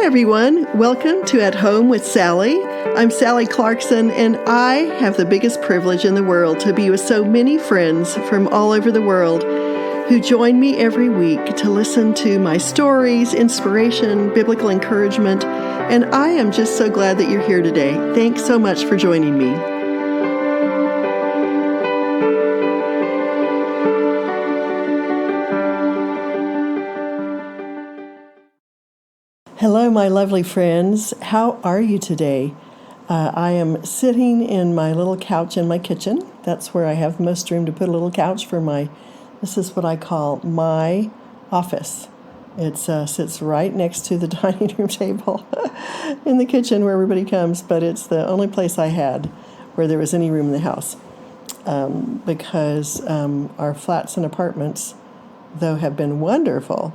everyone. Welcome to At Home with Sally. I'm Sally Clarkson, and I have the biggest privilege in the world to be with so many friends from all over the world who join me every week to listen to my stories, inspiration, biblical encouragement, and I am just so glad that you're here today. Thanks so much for joining me. Hello, my lovely friends. How are you today? I am sitting in my little couch in my kitchen. That's where I have the most room to put a little couch for this is what I call my office. It sits right next to the dining room table in the kitchen where everybody comes, but it's the only place I had where there was any room in the house because our flats and apartments, though have been wonderful,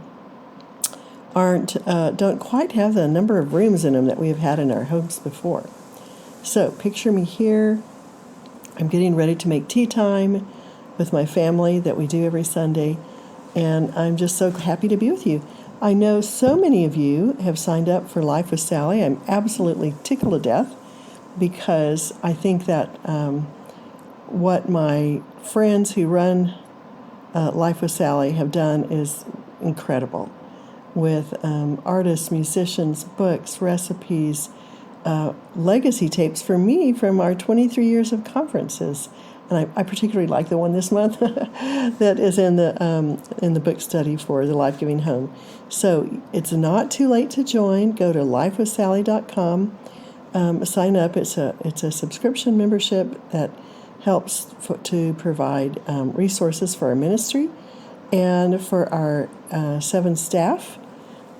don't quite have the number of rooms in them that we have had in our homes before. So picture me here. I'm getting ready to make tea time with my family that we do every Sunday, and I'm just so happy to be with you. I know so many of you have signed up for Life with Sally. I'm absolutely tickled to death because I think that what my friends who run Life with Sally have done is incredible. With artists, musicians, books, recipes, legacy tapes for me from our 23 years of conferences. And I particularly like the one this month that is in the book study for the Life Giving Home. So it's not too late to join. Go to lifewithsally.com, sign up. It's a subscription membership that helps to provide resources for our ministry and for our 7 staff,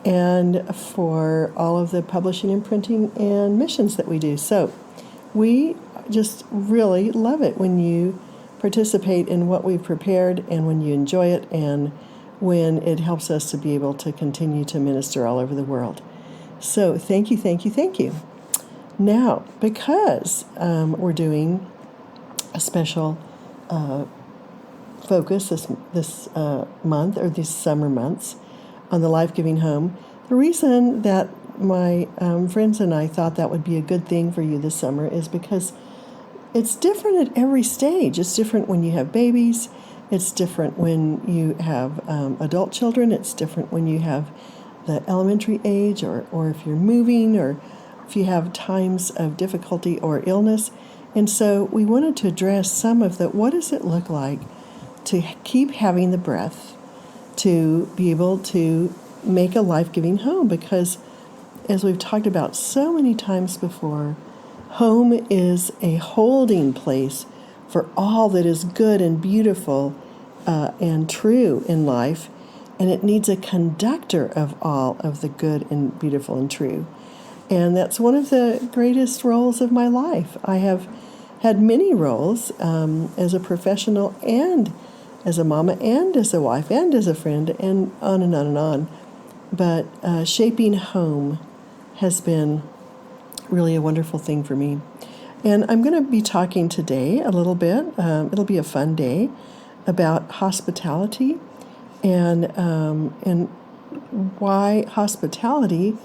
and for all of the publishing and printing and missions that we do. So we just really love it when you participate in what we've prepared and when you enjoy it and when it helps us to be able to continue to minister all over the world. So thank you, thank you, thank you. Now, because we're doing a special focus this month, or these summer months, on the Life-Giving Home, the reason that my friends and I thought that would be a good thing for you this summer is because it's different at every stage. It's different when you have babies. It's different when you have adult children. It's different when you have the elementary age, or if you're moving, or if you have times of difficulty or illness. And so we wanted to address some of what does it look like to keep having the breath, to be able to make a life-giving home, because as we've talked about so many times before, home is a holding place for all that is good and beautiful and true in life, and it needs a conductor of all of the good and beautiful and true. And that's one of the greatest roles of my life. I have had many roles as a professional and as a mama and as a wife and as a friend and on and on and on. But shaping home has been really a wonderful thing for me. And I'm going to be talking today a little bit, it'll be a fun day, about hospitality and why hospitality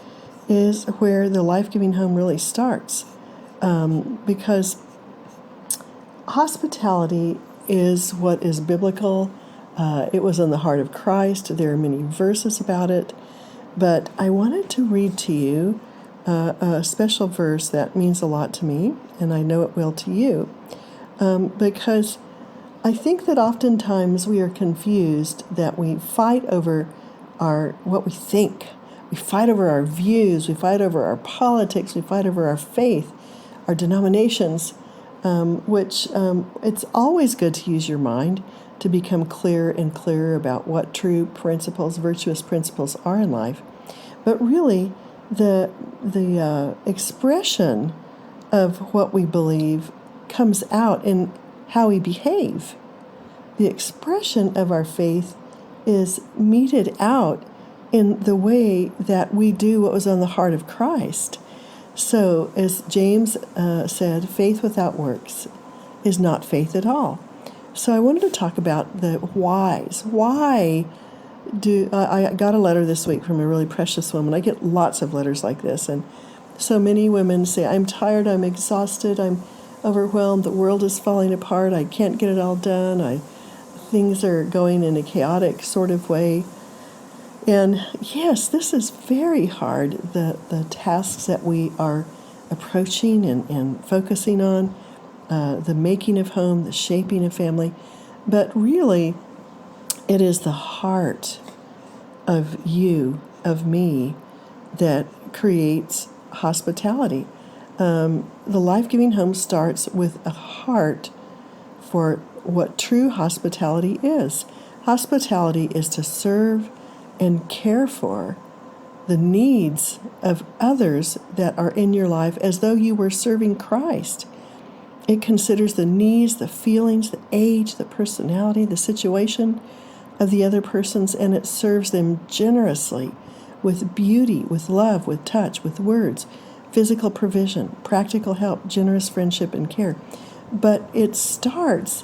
is where the life-giving home really starts. Because hospitality is what is biblical. It was in the heart of Christ. There are many verses about it. But I wanted to read to you a special verse that means a lot to me, and I know it will to you, because I think that oftentimes we are confused, that we fight over what we think. We fight over our views. We fight over our politics. We fight over our faith, our denominations, which it's always good to use your mind to become clearer and clearer about what true principles, virtuous principles are in life. But really, the expression of what we believe comes out in how we behave. The expression of our faith is meted out in the way that we do what was on the heart of Christ. So, as James said, faith without works is not faith at all. So I wanted to talk about the whys. Why I got a letter this week from a really precious woman. I get lots of letters like this, and so many women say, I'm tired, I'm exhausted, I'm overwhelmed, the world is falling apart, I can't get it all done, things are going in a chaotic sort of way. And yes, this is very hard, the tasks that we are approaching and focusing on, the making of home, the shaping of family. But really, it is the heart of you, of me, that creates hospitality. The life-giving home starts with a heart for what true hospitality is. Hospitality is to serve and care for the needs of others that are in your life as though you were serving Christ. It considers the needs, the feelings, the age, the personality, the situation of the other persons, and it serves them generously with beauty, with love, with touch, with words, physical provision, practical help, generous friendship, and care. But it starts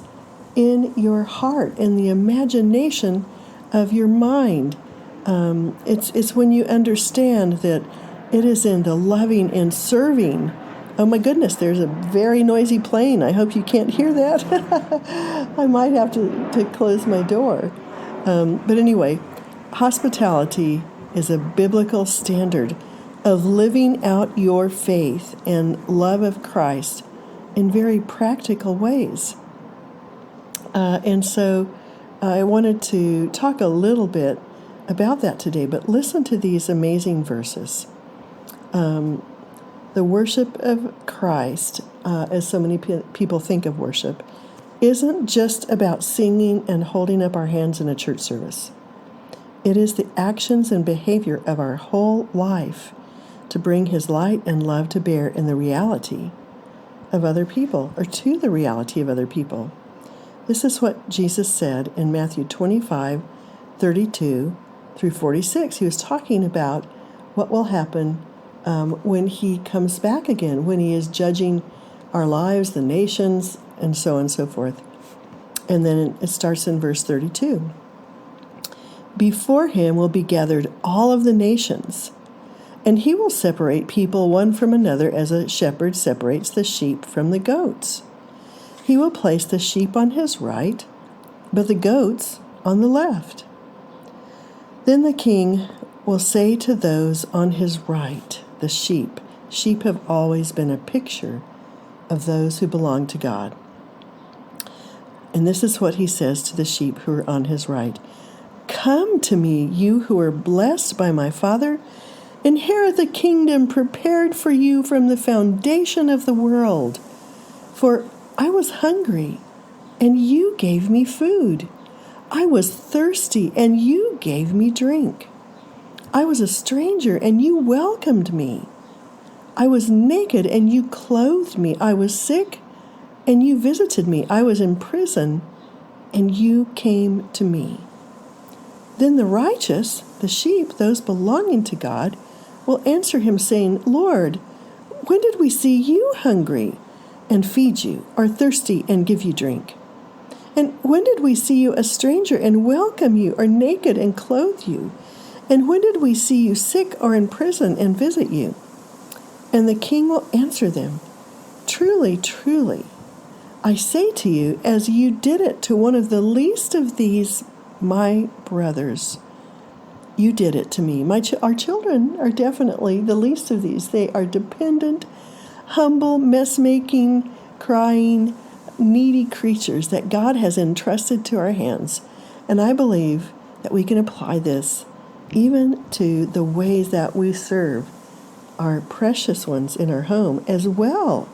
in your heart, in the imagination of your mind. It's when you understand that it is in the loving and serving. Oh my goodness, there's a very noisy plane. I hope you can't hear that. I might have to close my door. But anyway, hospitality is a biblical standard of living out your faith and love of Christ in very practical ways. And so I wanted to talk a little bit about that today, but listen to these amazing verses. The worship of Christ, as so many people think of worship, isn't just about singing and holding up our hands in a church service. It is the actions and behavior of our whole life to bring His light and love to bear in the reality of other people, or to the reality of other people. This is what Jesus said in Matthew 25:32 through 46. He was talking about what will happen when He comes back again, when He is judging our lives, the nations, and so on and so forth. And then it starts in verse 32. Before Him will be gathered all of the nations, and He will separate people one from another as a shepherd separates the sheep from the goats. He will place the sheep on His right, but the goats on the left. Then the King will say to those on His right, the sheep have always been a picture of those who belong to God. And this is what He says to the sheep who are on His right. Come to me, you who are blessed by my Father. Inherit the kingdom prepared for you from the foundation of the world. For I was hungry, and you gave me food. I was thirsty, and you gave me drink. I was a stranger, and you welcomed me. I was naked, and you clothed me. I was sick, and you visited me. I was in prison, and you came to me. Then the righteous, the sheep, those belonging to God, will answer Him, saying, Lord, when did we see you hungry and feed you, or thirsty and give you drink? And when did we see you a stranger and welcome you, or naked and clothe you? And when did we see you sick or in prison and visit you? And the King will answer them, Truly, truly, I say to you, as you did it to one of the least of these, my brothers, you did it to me. Our children are definitely the least of these. They are dependent, humble, mess-making, crying, needy creatures that God has entrusted to our hands. And I believe that we can apply this even to the ways that we serve our precious ones in our home, as well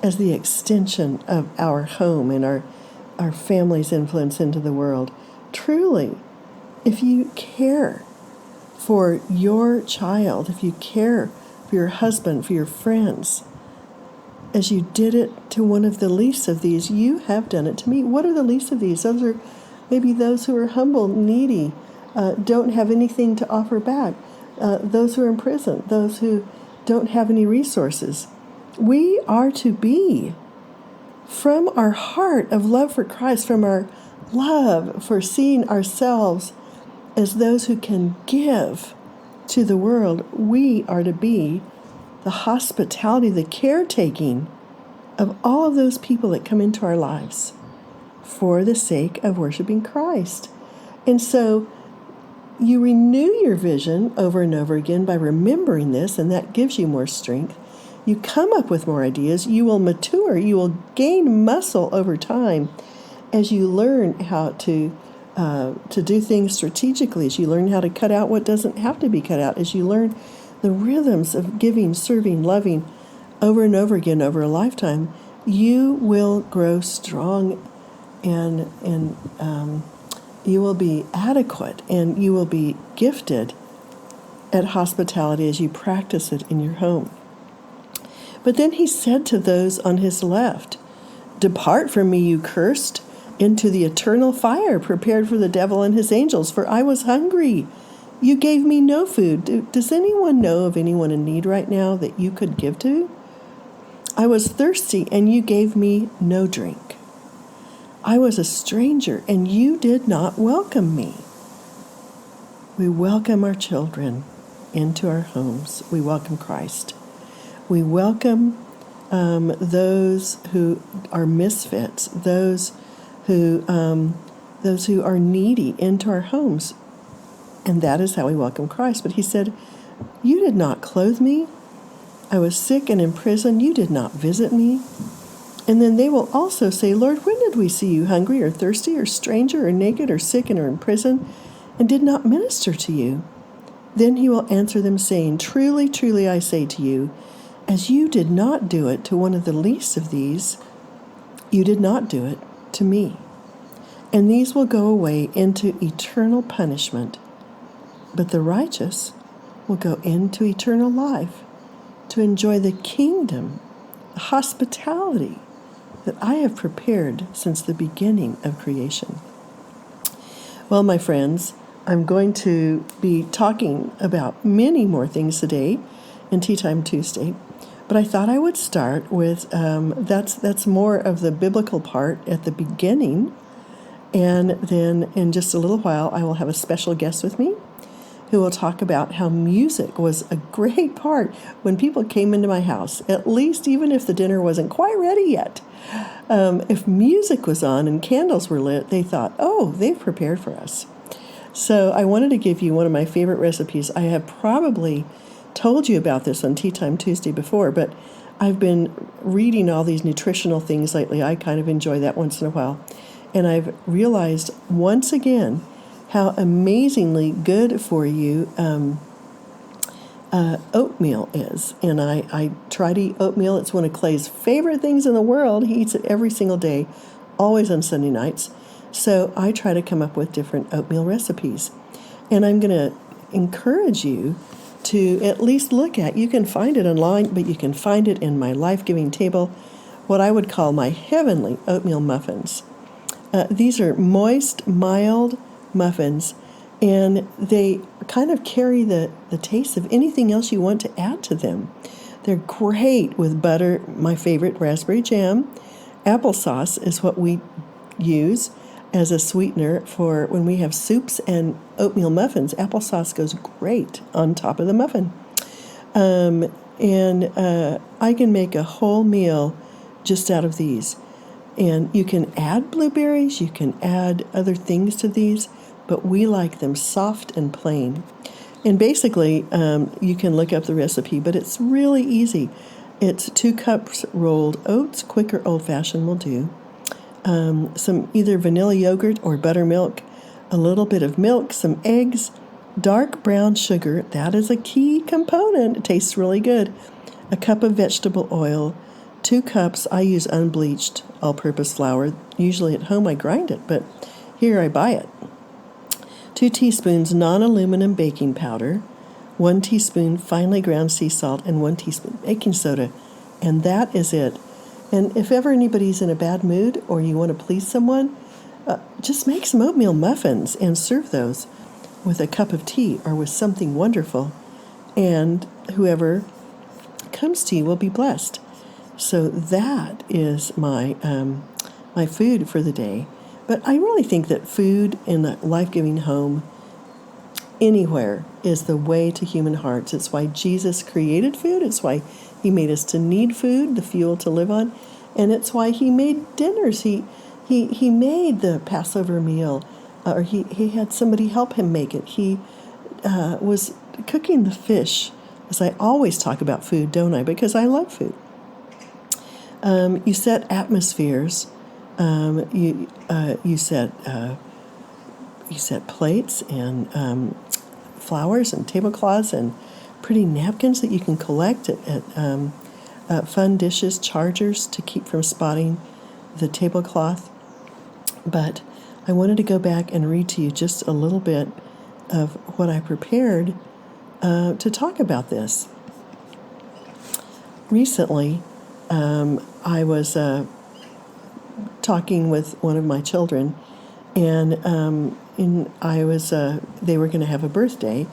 as the extension of our home and our family's influence into the world. Truly, if you care for your child, if you care for your husband, for your friends, as you did it to one of the least of these, you have done it to me. What are the least of these? Those are maybe those who are humble, needy, don't have anything to offer back, those who are in prison, those who don't have any resources. We are to be, from our heart of love for Christ, from our love for seeing ourselves as those who can give to the world, we are to be the hospitality, the caretaking of all of those people that come into our lives for the sake of worshiping Christ. And so you renew your vision over and over again by remembering this, and that gives you more strength. You come up with more ideas. You will mature. You will gain muscle over time as you learn how to do things strategically, as you learn how to cut out what doesn't have to be cut out, as you learn the rhythms of giving, serving, loving over and over again over a lifetime. You will grow strong, and you will be adequate, and you will be gifted at hospitality as you practice it in your home. But then he said to those on his left, "Depart from me, you cursed, into the eternal fire prepared for the devil and his angels, for I was hungry. You gave me no food." Does anyone know of anyone in need right now that you could give to? "I was thirsty, and you gave me no drink. I was a stranger, and you did not welcome me." We welcome our children into our homes. We welcome Christ. We welcome those who are misfits, those who are needy into our homes. And that is how we welcome Christ. But he said, "You did not clothe me. I was sick and in prison. You did not visit me." And then they will also say, "Lord, when did we see you hungry or thirsty or stranger or naked or sick and or in prison and did not minister to you?" Then he will answer them saying, "Truly, truly, I say to you, as you did not do it to one of the least of these, you did not do it to me." And these will go away into eternal punishment, but the righteous will go into eternal life to enjoy the kingdom, the hospitality that I have prepared since the beginning of creation. Well, my friends, I'm going to be talking about many more things today in Tea Time Tuesday, but I thought I would start with that's more of the biblical part at the beginning, and then in just a little while I will have a special guest with me who will talk about how music was a great part when people came into my house, at least even if the dinner wasn't quite ready yet. If music was on and candles were lit, they thought, "Oh, they've prepared for us." So I wanted to give you one of my favorite recipes. I have probably told you about this on Tea Time Tuesday before, but I've been reading all these nutritional things lately. I kind of enjoy that once in a while. And I've realized once again how amazingly good for you oatmeal is. And I try to eat oatmeal. It's one of Clay's favorite things in the world. He eats it every single day, always on Sunday nights. So I try to come up with different oatmeal recipes. And I'm going to encourage you to at least look at, you can find it online, but you can find it in my life-giving table, what I would call my heavenly oatmeal muffins. These are moist, mild muffins, and they kind of carry the taste of anything else you want to add to them. They're great with butter, my favorite, raspberry jam. Applesauce is what we use as a sweetener for when we have soups and oatmeal muffins. Applesauce goes great on top of the muffin. And I can make a whole meal just out of these. And you can add blueberries, you can add other things to these, but we like them soft and plain. And basically, you can look up the recipe, but it's really easy. It's 2 cups rolled oats, quick or old-fashioned will do. Some either vanilla yogurt or buttermilk, a little bit of milk, some eggs, dark brown sugar, that is a key component. It tastes really good. A cup of vegetable oil, 2 cups, I use unbleached all-purpose flour. Usually at home I grind it, but here I buy it. 2 teaspoons non-aluminum baking powder, 1 teaspoon finely ground sea salt, and 1 teaspoon baking soda. And that is it. And if ever anybody's in a bad mood or you want to please someone, just make some oatmeal muffins and serve those with a cup of tea or with something wonderful. And whoever comes to you will be blessed. So that is my food for the day. But I really think that food in a life-giving home anywhere is the way to human hearts. It's why Jesus created food. It's why he made us to need food, the fuel to live on. And it's why he made dinners. He made the Passover meal, or he had somebody help him make it. He was cooking the fish, as I always talk about food, don't I? Because I love food. You set atmospheres. You set plates and flowers and tablecloths and pretty napkins that you can collect at fun dishes, chargers to keep from spotting the tablecloth. But I wanted to go back and read to you just a little bit of what I prepared to talk about this. Recently, I was talking with one of my children, and they were going to have a birthday,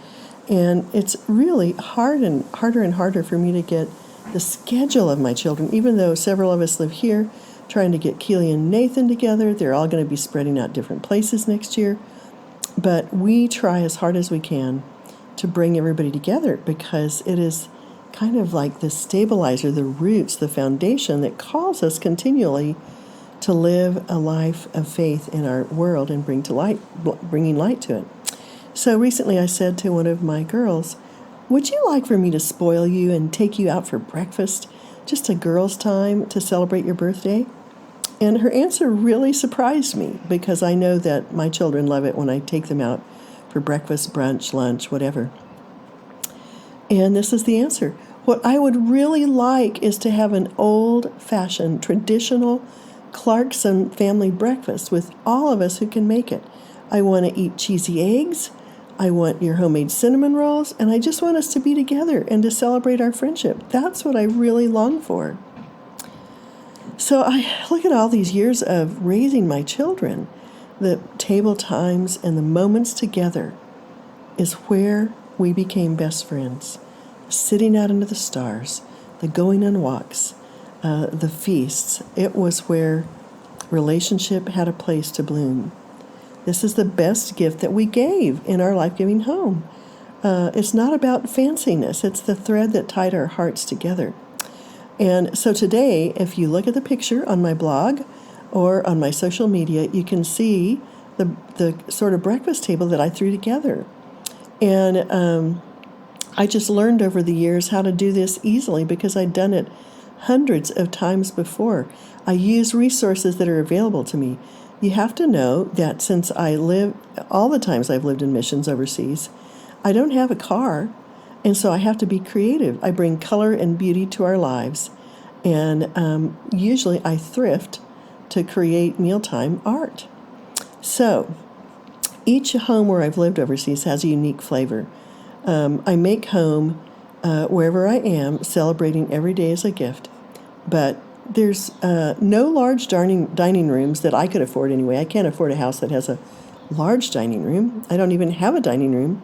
and it's really harder and harder for me to get the schedule of my children, even though several of us live here, trying to get Keely and Nathan together. They're all going to be spreading out different places next year, but we try as hard as we can to bring everybody together because it is kind of like the stabilizer, the roots, the foundation that calls us continually to live a life of faith in our world and bringing light to it. So recently I said to one of my girls, would you like for me to spoil you and take you out for breakfast, just a girls' time to celebrate your birthday? And her answer really surprised me because I know that my children love it when I take them out for breakfast, brunch, lunch, whatever. And this is the answer. What I would really like is to have an old-fashioned, traditional Clarkson family breakfast with all of us who can make it. I want to eat cheesy eggs. I want your homemade cinnamon rolls. And I just want us to be together and to celebrate our friendship. That's what I really long for. So I look at all these years of raising my children. The table times and the moments together is where we became best friends. Sitting out under the stars, the going on walks, the feasts. It was where relationship had a place to bloom. This is the best gift that we gave in our life-giving home. It's not about fanciness. It's the thread that tied our hearts together. And so today, if you look at the picture on my blog or on my social media, you can see the sort of breakfast table that I threw together. And I just learned over the years how to do this easily because I'd done it hundreds of times before. I use resources that are available to me. You have to know that since all the times I've lived in missions overseas, I don't have a car, and so I have to be creative. I bring color and beauty to our lives, and usually I thrift to create mealtime art. So each home where I've lived overseas has a unique flavor. I make home wherever I am, celebrating every day as a gift. But there's no large dining rooms that I could afford anyway. I can't afford a house that has a large dining room. I don't even have a dining room.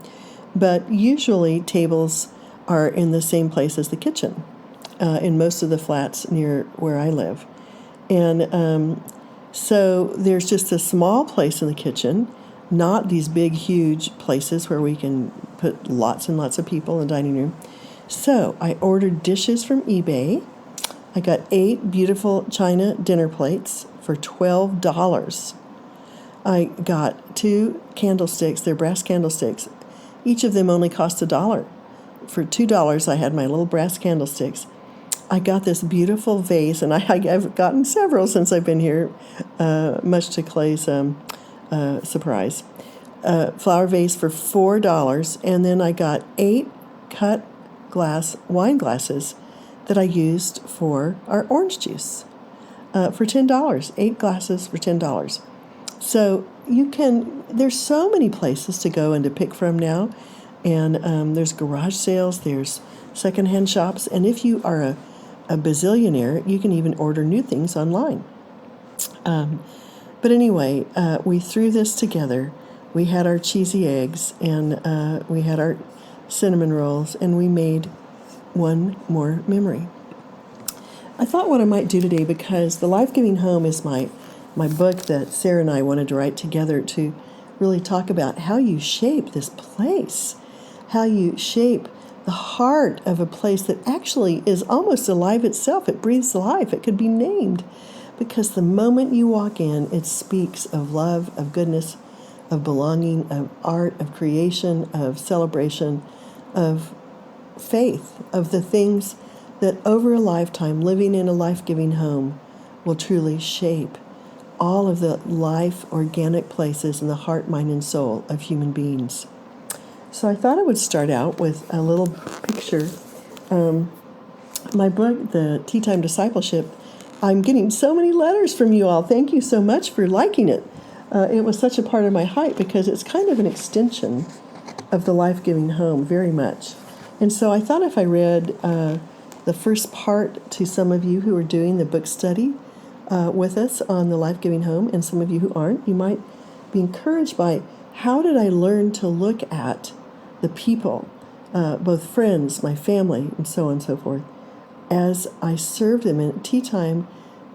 But usually tables are in the same place as the kitchen in most of the flats near where I live. And so there's just a small place in the kitchen, not these big, huge places where we can put lots and lots of people in the dining room. So I ordered dishes from eBay. I got 8 beautiful china dinner plates for $12. I got 2 candlesticks. They're brass candlesticks. Each of them only cost $1. For $2, I had my little brass candlesticks. I got this beautiful vase, and I've gotten several since I've been here, much to Clay's surprise. Flower vase for $4, and then I got 8 cut glass wine glasses that I used for our orange juice for $10. 8 glasses for $10. So there's so many places to go and to pick from now. And there's garage sales, there's secondhand shops. And if you are a bazillionaire, you can even order new things online. But anyway, we threw this together. We had our cheesy eggs, and we had our cinnamon rolls, and we made one more memory. I thought what I might do today, because The Life-Giving Home is my book that Sarah and I wanted to write together to really talk about how you shape this place, how you shape the heart of a place that actually is almost alive itself. It breathes life. It could be named because the moment you walk in, it speaks of love, of goodness, of belonging, of art, of creation, of celebration, of faith, of the things that over a lifetime, living in a life-giving home, will truly shape all of the life organic places in the heart, mind, and soul of human beings. So I thought I would start out with a little picture. My book, The Tea Time Discipleship, I'm getting so many letters from you all. Thank you so much for liking it. It was such a part of my hype because it's kind of an extension of the life-giving home, very much. And so I thought if I read the first part to some of you who are doing the book study with us on the life-giving home, and some of you who aren't, you might be encouraged by how did I learn to look at the people, both friends, my family, and so on and so forth, as I served them in tea time,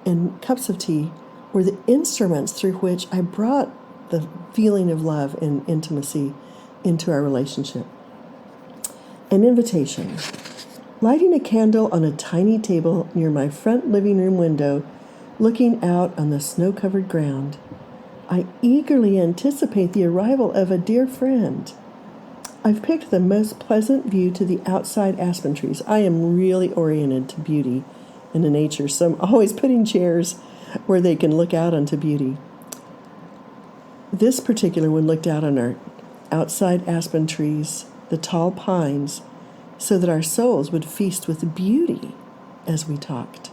and cups of tea were the instruments through which I brought the feeling of love and intimacy into our relationship. An invitation. Lighting a candle on a tiny table near my front living room window, looking out on the snow-covered ground, I eagerly anticipate the arrival of a dear friend. I've picked the most pleasant view to the outside aspen trees. I am really oriented to beauty and to nature, so I'm always putting chairs where they can look out onto beauty. This particular one looked out on our outside aspen trees, the tall pines, so that our souls would feast with beauty as we talked.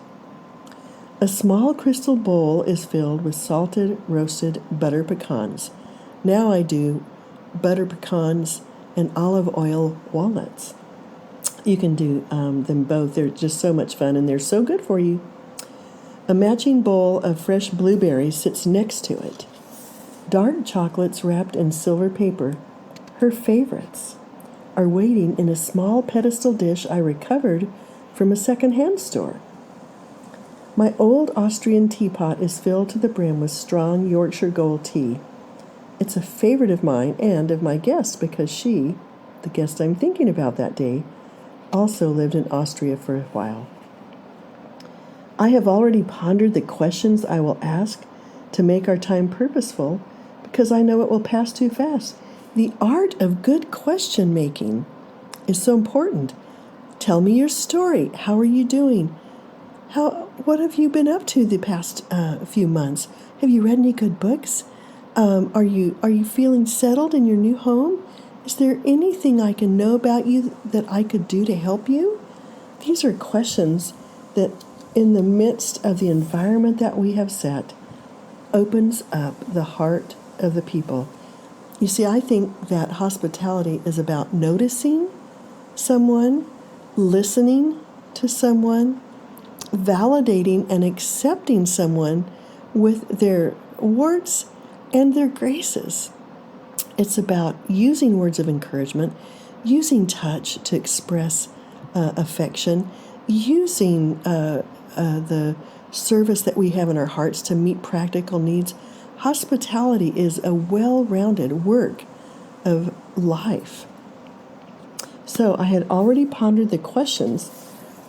A small crystal bowl is filled with salted, roasted butter pecans. Now I do butter pecans and olive oil walnuts. You can do them both. They're just so much fun, and they're so good for you. A matching bowl of fresh blueberries sits next to it. Dark chocolates wrapped in silver paper, her favorites, are waiting in a small pedestal dish I recovered from a second-hand store. My old Austrian teapot is filled to the brim with strong Yorkshire Gold tea. It's a favorite of mine and of my guest because she, the guest I'm thinking about that day, also lived in Austria for a while. I have already pondered the questions I will ask to make our time purposeful because I know it will pass too fast. The art of good question making is so important. Tell me your story. How are you doing? What have you been up to the past few months? Have you read any good books? Are you feeling settled in your new home? Is there anything I can know about you that I could do to help you? These are questions that, in the midst of the environment that we have set, opens up the heart of the people. You see, I think that hospitality is about noticing someone, listening to someone, validating and accepting someone with their warts and their graces. It's about using words of encouragement, using touch to express affection, using the service that we have in our hearts to meet practical needs. Hospitality is a well-rounded work of life. So I had already pondered the questions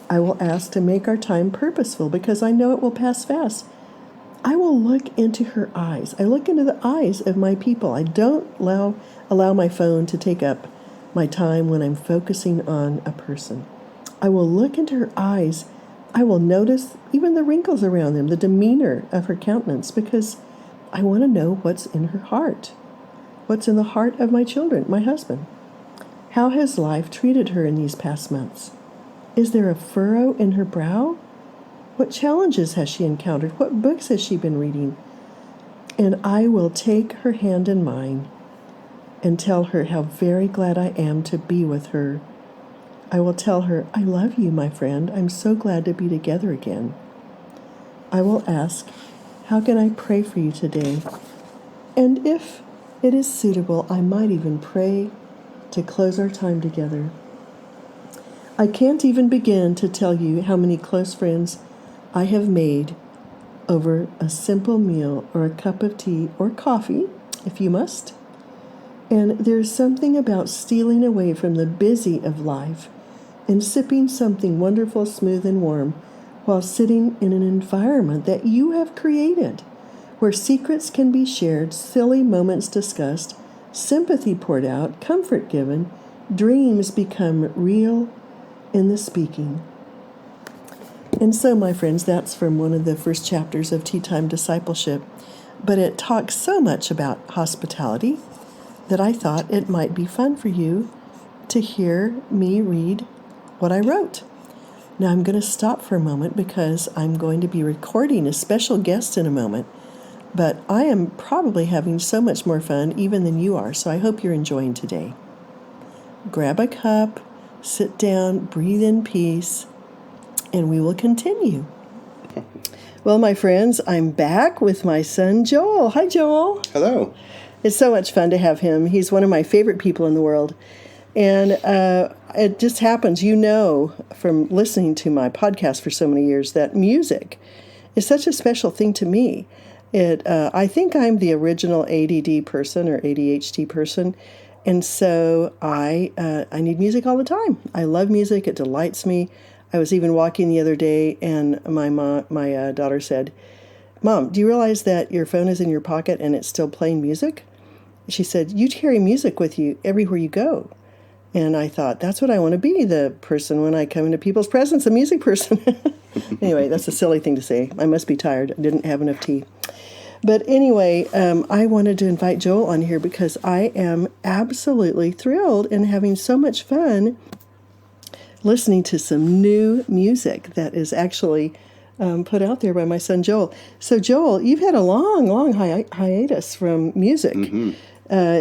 I will ask to make our time purposeful because I know it will pass fast. I will look into her eyes. I look into the eyes of my people. I don't allow my phone to take up my time when I'm focusing on a person. I will look into her eyes. I will notice even the wrinkles around them, the demeanor of her countenance, because I want to know what's in her heart. What's in the heart of my children, my husband? How has life treated her in these past months? Is there a furrow in her brow? What challenges has she encountered? What books has she been reading? And I will take her hand in mine and tell her how very glad I am to be with her. I will tell her, I love you, my friend. I'm so glad to be together again. I will ask, how can I pray for you today? And if it is suitable, I might even pray to close our time together. I can't even begin to tell you how many close friends I have made over a simple meal or a cup of tea or coffee, if you must, And there's something about stealing away from the busy of life and sipping something wonderful, smooth, and warm while sitting in an environment that you have created, where secrets can be shared, silly moments discussed, sympathy poured out, comfort given, dreams become real in the speaking. And so, my friends, that's from one of the first chapters of Tea Time Discipleship. But it talks so much about hospitality that I thought it might be fun for you to hear me read what I wrote. Now, I'm going to stop for a moment because I'm going to be recording a special guest in a moment. But I am probably having so much more fun even than you are, so I hope you're enjoying today. Grab a cup, sit down, breathe in peace, and we will continue. Well, my friends, I'm back with my son, Joel. Hi, Joel. Hello. It's so much fun to have him. He's one of my favorite people in the world. And it just happens, from listening to my podcast for so many years, that music is such a special thing to me. I think I'm the original ADD person or ADHD person. And so I need music all the time. I love music. It delights me. I was even walking the other day, and my daughter said, "Mom, do you realize that your phone is in your pocket and it's still playing music?" She said, "You carry music with you everywhere you go." And I thought, that's what I want to be, the person when I come into people's presence, a music person. Anyway, that's a silly thing to say. I must be tired. I didn't have enough tea. But anyway, I wanted to invite Joel on here because I am absolutely thrilled and having so much fun listening to some new music that is actually put out there by my son Joel. So Joel, you've had a long hiatus from music. Mm-hmm.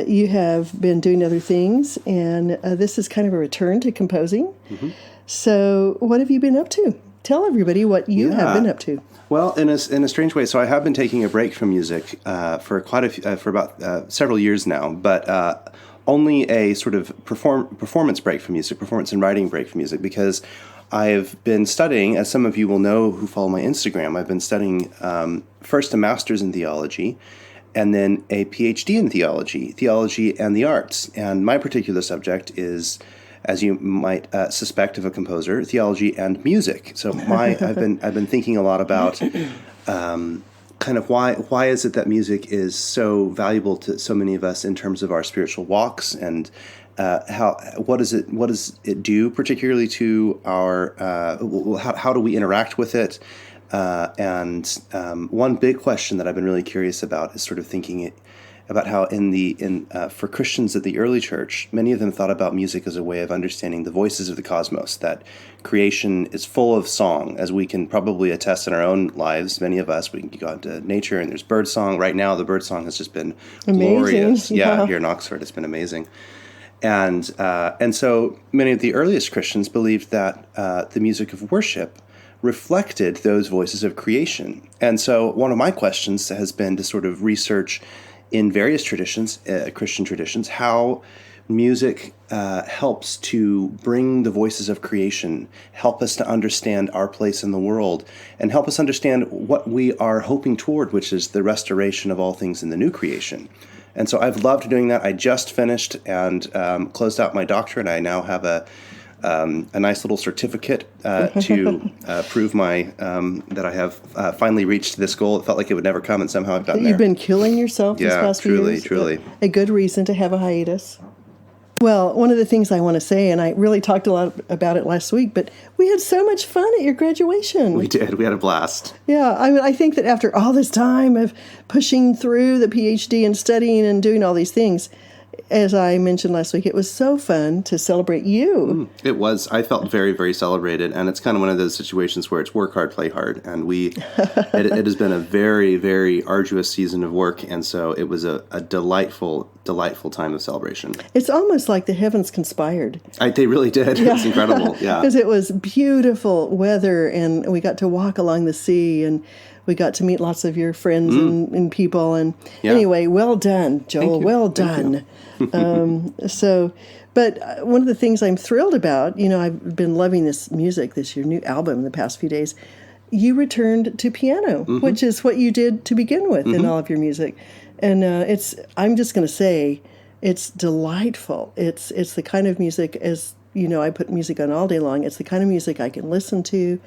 You have been doing other things, and this is kind of a return to composing. Mm-hmm. So what have you been up to? Tell everybody what you have been up to. Well, in a strange way, so I have been taking a break from music for about several years now, but only a sort of performance break from music, performance and writing break from music, because I've been studying, as some of you will know who follow my Instagram, I've been studying first a master's in theology, and then a PhD in theology and the arts. And my particular subject is, as you might suspect of a composer, theology and music. So I've been thinking a lot about kind of why is it that music is so valuable to so many of us in terms of our spiritual walks, and what does it do particularly to our how do we interact with it? And one big question that I've been really curious about is sort of thinking about how for Christians of the early church, many of them thought about music as a way of understanding the voices of the cosmos, that creation is full of song, as we can probably attest in our own lives. Many of us, we can go out into nature and there's bird song. Right now, the bird song has just been glorious. Yeah, here in Oxford, it's been amazing. And so many of the earliest Christians believed that the music of worship reflected those voices of creation. And so one of my questions has been to sort of research in various traditions, Christian traditions, how music helps to bring the voices of creation, help us to understand our place in the world, and help us understand what we are hoping toward, which is the restoration of all things in the new creation. And so I've loved doing that. I just finished and closed out my doctorate. I now have a nice little certificate to prove that I have finally reached this goal. It felt like it would never come, and somehow I've gotten there. You've been killing yourself these past few years. Truly. A good reason to have a hiatus. Well, one of the things I want to say, and I really talked a lot about it last week, but we had so much fun at your graduation. We did. We had a blast. Yeah, I think that after all this time of pushing through the PhD and studying and doing all these things, as I mentioned last week, it was so fun to celebrate you. It was. I felt very, very celebrated. And it's kind of one of those situations where it's work hard, play hard. And it has been a very, very arduous season of work. And so it was a delightful, delightful time of celebration. It's almost like the heavens conspired. They really did. Yeah. It's incredible. Yeah. Because it was beautiful weather, and we got to walk along the sea, and we got to meet lots of your friends and people. And anyway, well done, Joel. Well done. But one of the things I'm thrilled about, I've been loving this music, your new album, the past few days. You returned to piano, which is what you did to begin with in all of your music. And I'm just going to say, It's delightful. It's the kind of music, as you know, I put music on all day long. It's the kind of music I can listen to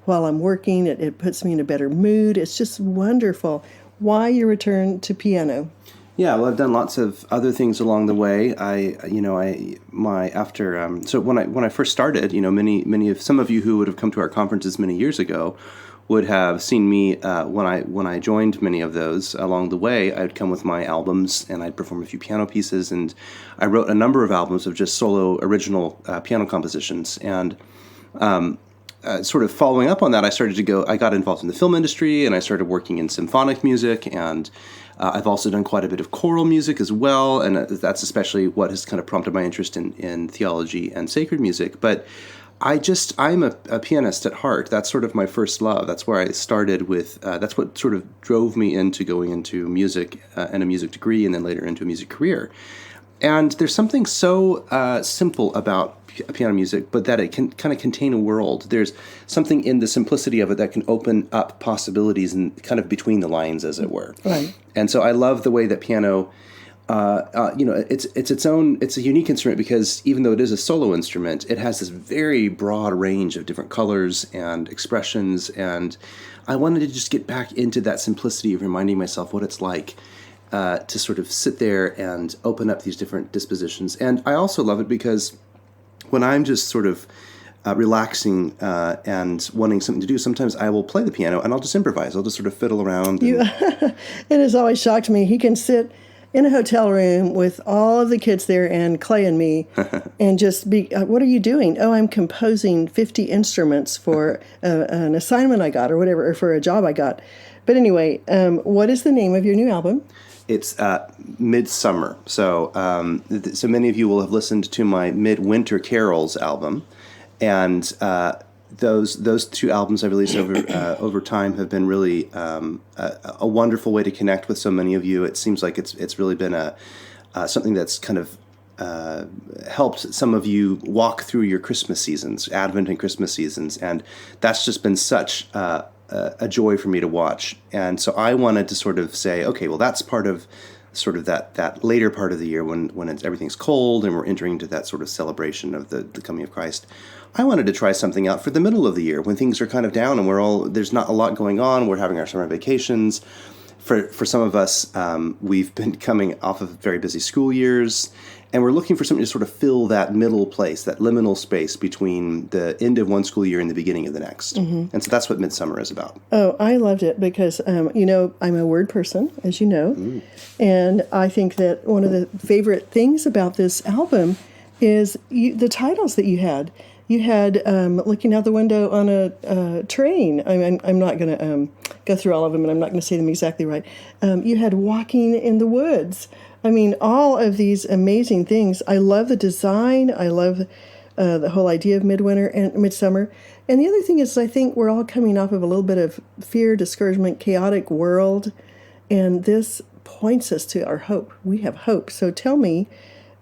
while I'm working. It puts me in a better mood. It's just wonderful. Why your return to piano? Yeah, well, I've done lots of other things along the way. So when I first started, some of you who would have come to our conferences many years ago would have seen me when I joined many of those. Along the way, I'd come with my albums and I'd perform a few piano pieces, and I wrote a number of albums of just solo original piano compositions. And sort of following up on that, I got involved in the film industry, and I started working in symphonic music, and I've also done quite a bit of choral music as well, and that's especially what has kind of prompted my interest in theology and sacred music. But I'm a pianist at heart. That's sort of my first love. That's where I started with, that's what sort of drove me into going into music and a music degree, and then later into a music career. And there's something so simple about piano music, but that it can kind of contain a world. There's something in the simplicity of it that can open up possibilities and kind of between the lines, as it were. Right. And so I love the way that piano, it's a unique instrument, because even though it is a solo instrument, it has this very broad range of different colors and expressions. And I wanted to just get back into that simplicity of reminding myself what it's like to sort of sit there and open up these different dispositions. And I also love it because when I'm just sort of relaxing and wanting something to do, sometimes I will play the piano and I'll just improvise. I'll just sort of fiddle around. It has always shocked me. He can sit in a hotel room with all of the kids there and Clay and me and just be, what are you doing? Oh, I'm composing 50 instruments for an assignment I got or whatever, or for a job I got. But anyway, what is the name of your new album? It's Midsummer. So so many of you will have listened to my Midwinter Carols album, and those two albums I released over time have been really a wonderful way to connect with so many of you. It seems like it's really been something that's kind of helped some of you walk through your Christmas seasons, Advent and Christmas seasons, and that's just been such a joy for me to watch. And so I wanted to sort of say, okay, well, that's part of sort of that later part of the year when everything's cold and we're entering into that sort of celebration of the coming of Christ. I wanted to try something out for the middle of the year when things are kind of down and there's not a lot going on. We're having our summer vacations. For some of us, we've been coming off of very busy school years, and we're looking for something to sort of fill that middle place, that liminal space between the end of one school year and the beginning of the next. Mm-hmm. And so that's what Midsummer is about. Oh, I loved it because, I'm a word person, as you know. Mm. And I think that one of the favorite things about this album is the titles that you had. You had Looking Out the Window on a Train. I'm not going to go through all of them, and I'm not going to say them exactly right. You had Walking in the Woods. I mean, all of these amazing things. I love the design. I love the whole idea of midwinter and midsummer. And the other thing is, I think we're all coming off of a little bit of fear, discouragement, chaotic world. And this points us to our hope. We have hope. So tell me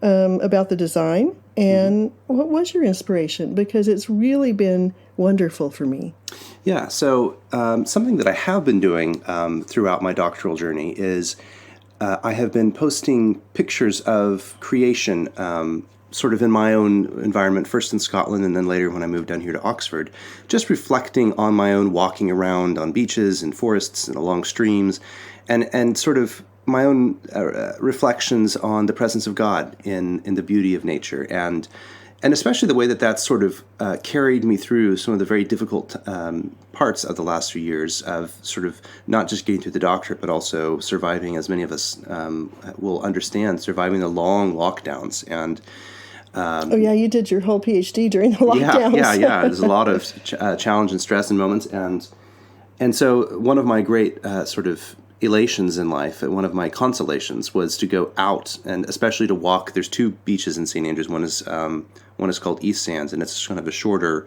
about the design and what was your inspiration? Because it's really been wonderful for me. Yeah, so something that I have been doing throughout my doctoral journey is I have been posting pictures of creation sort of in my own environment, first in Scotland and then later when I moved down here to Oxford, just reflecting on my own walking around on beaches and forests and along streams and sort of my own reflections on the presence of God in the beauty of nature and especially the way that's sort of carried me through some of the very difficult parts of the last few years of sort of not just getting through the doctorate, but also surviving, as many of us will understand, surviving the long lockdowns. And you did your whole PhD during the lockdowns. Yeah. There's a lot of challenge and stress and moments. And so one of my great sort of elations in life, one of my consolations was to go out and especially to walk. There's two beaches in St. Andrews. One is called East Sands, and it's kind of a shorter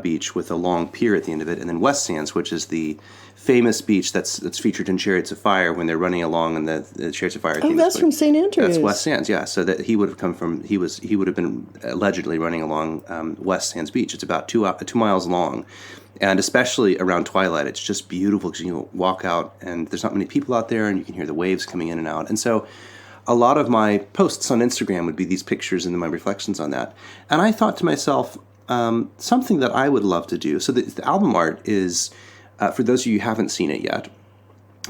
beach with a long pier at the end of it, and then West Sands, which is the famous beach that's featured in Chariots of Fire when they're running along in the Chariots of Fire. Oh, that's from St. Andrews. That's West Sands, yeah. So that he would have come from. He would have been allegedly running along West Sands Beach. It's about 2 miles long. And especially around twilight, it's just beautiful because you walk out and there's not many people out there and you can hear the waves coming in and out. And so a lot of my posts on Instagram would be these pictures and then my reflections on that. And I thought to myself, something that I would love to do. So the album art is, for those of you who haven't seen it yet,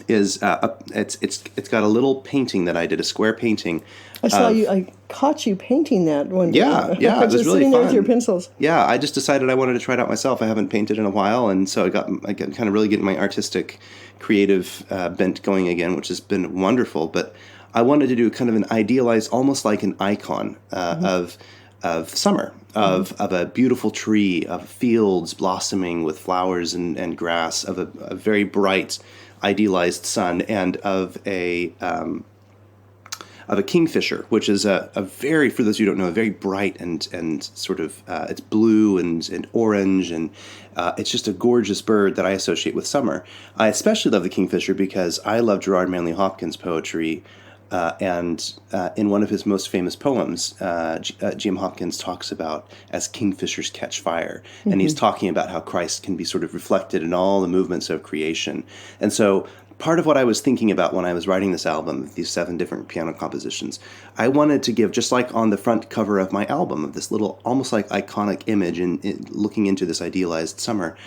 is it's got a little painting that I did, a square painting. I saw you. I caught you painting that one day. Yeah, it was just really sitting there with fun. your pencils. Yeah, I just decided I wanted to try it out myself. I haven't painted in a while, and so I got kind of really getting my artistic, creative bent going again, which has been wonderful. But I wanted to do kind of an idealized, almost like an icon of summer, of a beautiful tree, of fields blossoming with flowers and grass, of a very bright, idealized sun, and of a kingfisher, which is a very, for those who don't know, a very bright and sort of, it's blue and orange, and it's just a gorgeous bird that I associate with summer. I especially love the kingfisher because I love Gerard Manley Hopkins' poetry, and in one of his most famous poems, G.M. Hopkins talks about as kingfishers catch fire, and he's talking about how Christ can be sort of reflected in all the movements of creation. And so part of what I was thinking about when I was writing this album, these 7 different piano compositions, I wanted to give, just like on the front cover of my album, of this little almost like iconic image in looking into this idealized summer,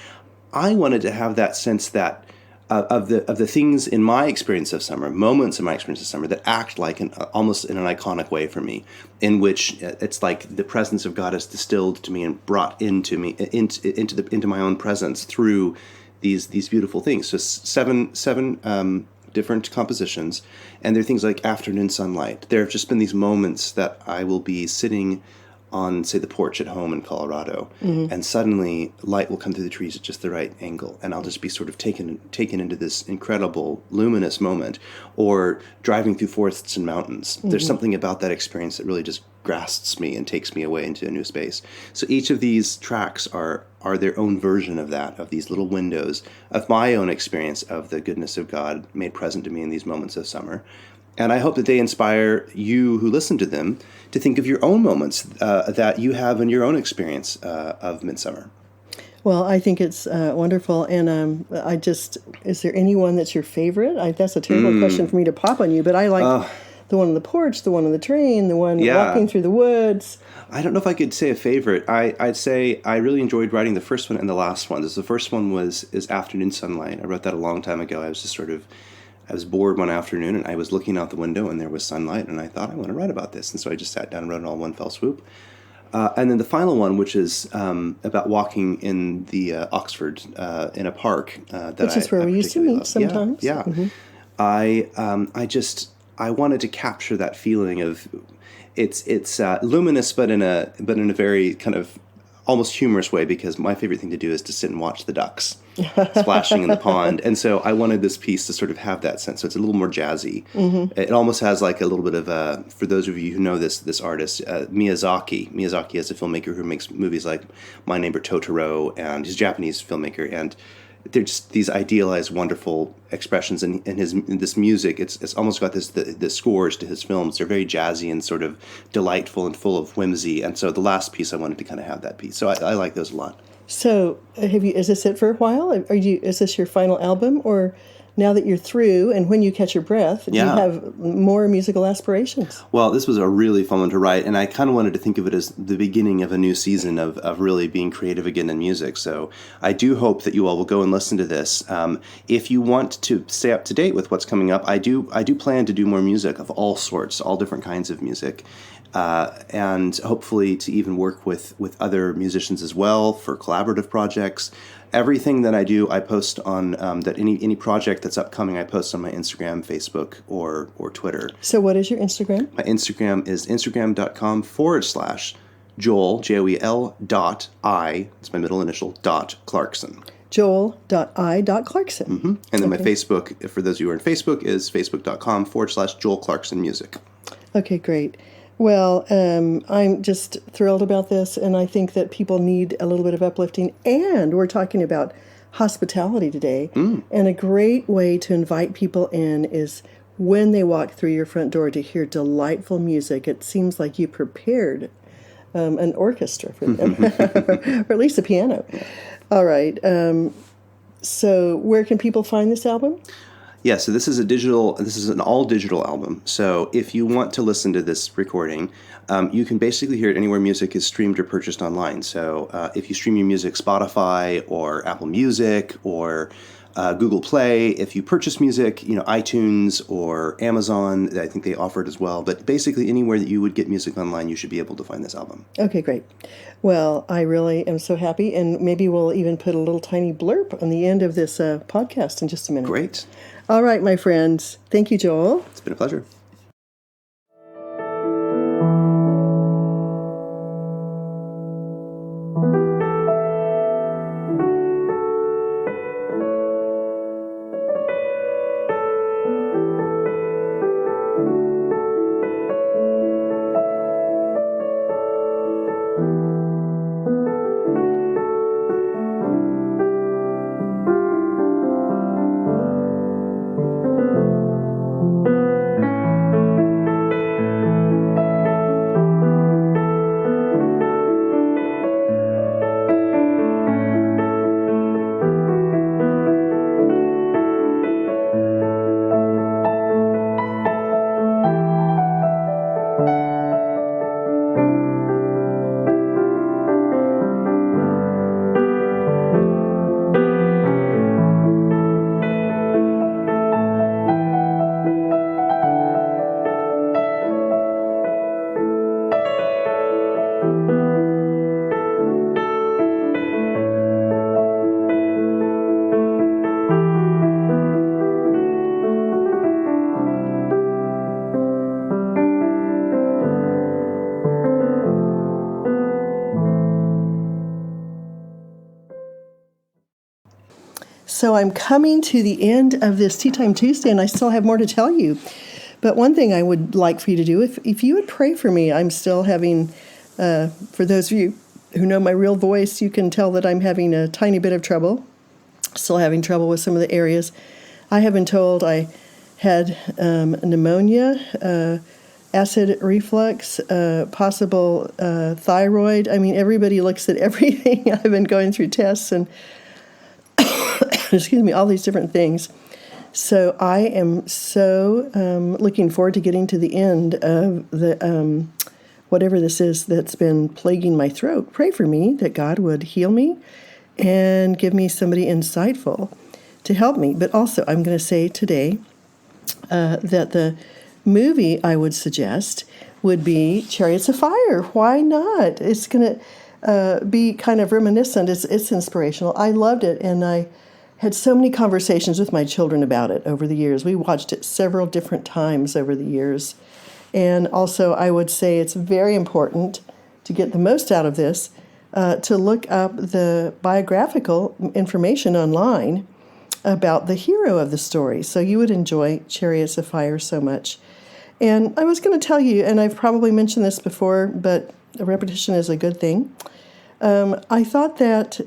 I wanted to have that sense that of the things in my experience of summer, moments in my experience of summer that act like almost in an iconic way for me, in which it's like the presence of God is distilled to me and brought into me into my own presence through these beautiful things. So seven different compositions, and there are things like afternoon sunlight. There have just been these moments that I will be sitting on, say, the porch at home in Colorado, and suddenly light will come through the trees at just the right angle, and I'll just be sort of taken into this incredible luminous moment. Or driving through forests and mountains. There's something about that experience that really just grasps me and takes me away into a new space. So each of these tracks are their own version of that, of these little windows of my own experience of the goodness of God made present to me in these moments of summer. And I hope that they inspire you who listen to them to think of your own moments that you have in your own experience of midsummer. Well, I think it's wonderful, and is there anyone that's your favorite? That's a terrible question for me to pop on you, but I like the one on the porch, the one on the train, the one walking through the woods. I don't know if I could say a favorite. I'd say I really enjoyed writing the first one and the last one. The first one is Afternoon Sunlight. I wrote that a long time ago. I was bored one afternoon, and I was looking out the window, and there was sunlight, and I thought, I want to write about this. And so I just sat down and wrote it all in one fell swoop. And then the final one, which is about walking in the Oxford in a park, Which is where we used to meet love. sometimes. Yeah. I wanted to capture that feeling of it's luminous, but in a very kind of almost humorous way, because my favorite thing to do is to sit and watch the ducks splashing in the pond. And so I wanted this piece to sort of have that sense. So it's a little more jazzy. It almost has like a little bit of for those of you who know this artist, Miyazaki. Miyazaki is a filmmaker who makes movies like My Neighbor Totoro, and he's a Japanese filmmaker. And they're just these idealized, wonderful expressions in this music. It's almost got the scores to his films. They're very jazzy and sort of delightful and full of whimsy. And so the last piece, I wanted to kind of have that piece. So I like those a lot. So is this it for a while? Is this your final album, or now that you're through and when you catch your breath, do you have more musical aspirations? Well, this was a really fun one to write, and I kind of wanted to think of it as the beginning of a new season of really being creative again in music. So I do hope that you all will go and listen to this. If you want to stay up to date with what's coming up, I do plan to do more music of all sorts, all different kinds of music. And hopefully to even work with other musicians as well for collaborative projects. Everything that I do, I post on that any project that's upcoming, I post on my Instagram, Facebook, or Twitter. So what is your Instagram? My Instagram is instagram.com/Joel, Joel.I, it's my middle initial, .Clarkson. Joel.I.Clarkson. And then my Facebook, for those of you who are on Facebook, is facebook.com/Joel Clarkson Music. Okay, great. Well, I'm just thrilled about this, and I think that people need a little bit of uplifting. And we're talking about hospitality today, and a great way to invite people in is when they walk through your front door to hear delightful music. It seems like you prepared an orchestra for them, or at least a piano. All right. So where can people find this album? Yeah, so this is an all digital album. So if you want to listen to this recording, you can basically hear it anywhere music is streamed or purchased online. So if you stream your music, Spotify or Apple Music or Google Play. If you purchase music, iTunes or Amazon, I think they offer it as well. But basically anywhere that you would get music online, you should be able to find this album. Okay, great. Well, I really am so happy, and maybe we'll even put a little tiny blurb on the end of this podcast in just a minute. Great. All right, my friends. Thank you, Joel. It's been a pleasure. So I'm coming to the end of this Tea Time Tuesday, and I still have more to tell you. But one thing I would like for you to do, if you would pray for me, I'm still having, for those of you who know my real voice, you can tell that I'm having a tiny bit of trouble, still having trouble with some of the areas. I have been told I had pneumonia, acid reflux, possible thyroid. I mean, everybody looks at everything. I've been going through tests and excuse me, all these different things. So I am so looking forward to getting to the end of the whatever this is that's been plaguing my throat. Pray for me that God would heal me and give me somebody insightful to help me. But also, I'm going to say today that the movie I would suggest would be Chariots of Fire. Why not? It's going to be kind of reminiscent. It's inspirational. I loved it, and I had so many conversations with my children about it over the years. We watched it several different times over the years. And also, I would say it's very important to get the most out of this, to look up the biographical information online about the hero of the story. So you would enjoy Chariots of Fire so much. And I was going to tell you, and I've probably mentioned this before, but repetition is a good thing. I thought that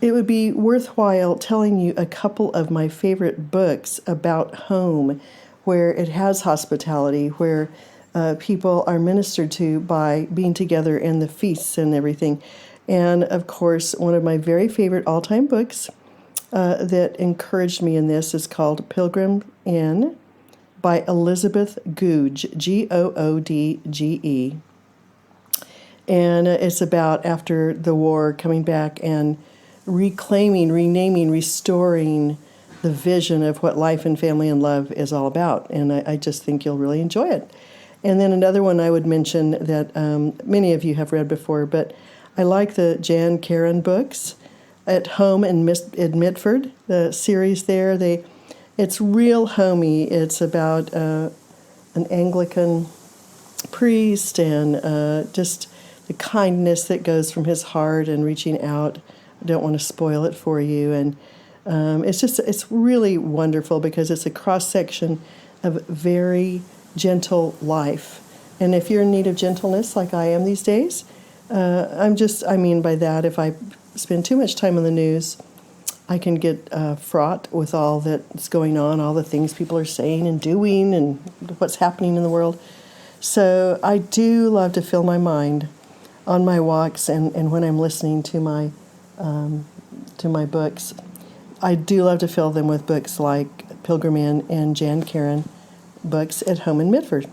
it would be worthwhile telling you a couple of my favorite books about home, where it has hospitality, where people are ministered to by being together and the feasts and everything. And of course, one of my very favorite all-time books that encouraged me in this is called Pilgrim Inn by Elizabeth Goudge, Goodge. And it's about after the war coming back and reclaiming, renaming, restoring the vision of what life and family and love is all about. And I just think you'll really enjoy it. And then another one I would mention that many of you have read before, but I like the Jan Karon books, At Home in Mitford, the series there. It's real homey. It's about an Anglican priest and just the kindness that goes from his heart and reaching out. I don't want to spoil it for you. And it's really wonderful because it's a cross-section of very gentle life. And if you're in need of gentleness like I am these days, I mean by that, if I spend too much time on the news, I can get fraught with all that's going on, all the things people are saying and doing and what's happening in the world. So I do love to fill my mind on my walks and when I'm listening to my books. I do love to fill them with books like Pilgrim Inn and Jan Karen books at home in Midford.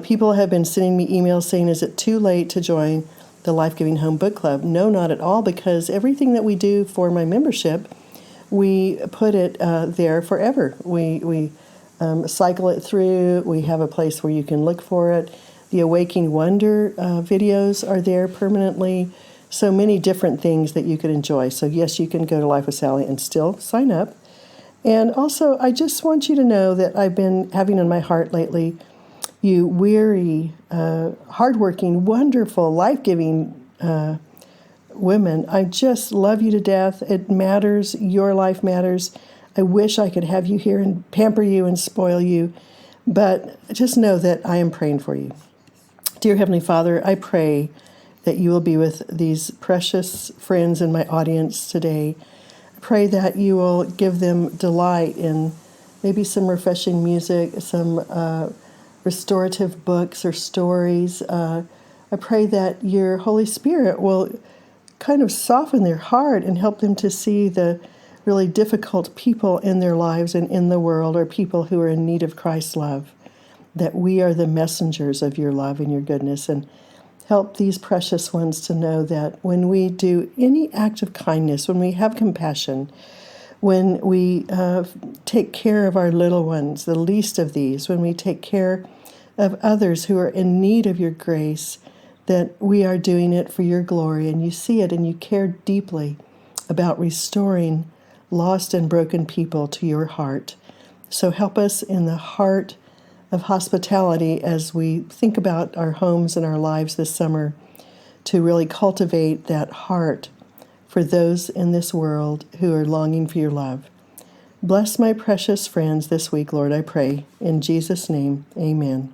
People have been sending me emails saying, is it too late to join the Life Giving Home Book Club? No, not at all, because everything that we do for my membership, we put it there forever. We cycle it through. We have a place where you can look for it. The Awakening Wonder videos are there permanently. So many different things that you could enjoy. So yes, you can go to Life with Sally and still sign up. And also, I just want you to know that I've been having on my heart lately, you weary, hardworking, wonderful, life-giving women. I just love you to death. It matters. Your life matters. I wish I could have you here and pamper you and spoil you. But just know that I am praying for you. Dear Heavenly Father, I pray that you will be with these precious friends in my audience today. I pray that you will give them delight in maybe some refreshing music, some restorative books or stories. I pray that your Holy Spirit will kind of soften their heart and help them to see the really difficult people in their lives and in the world, or people who are in need of Christ's love, that we are the messengers of your love and your goodness. And help these precious ones to know that when we do any act of kindness, when we have compassion, when we take care of our little ones, the least of these, when we take care of others who are in need of your grace, that we are doing it for your glory, and you see it and you care deeply about restoring lost and broken people to your heart. So help us in the heart of hospitality as we think about our homes and our lives this summer, to really cultivate that heart for those in this world who are longing for your love. Bless my precious friends this week, Lord, I pray. In Jesus' name, amen.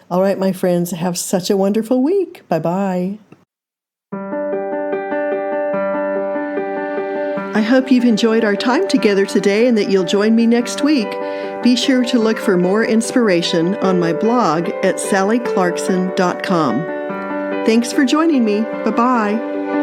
All right, my friends, have such a wonderful week. Bye-bye. I hope you've enjoyed our time together today and that you'll join me next week. Be sure to look for more inspiration on my blog at sallyclarkson.com. Thanks for joining me. Bye-bye.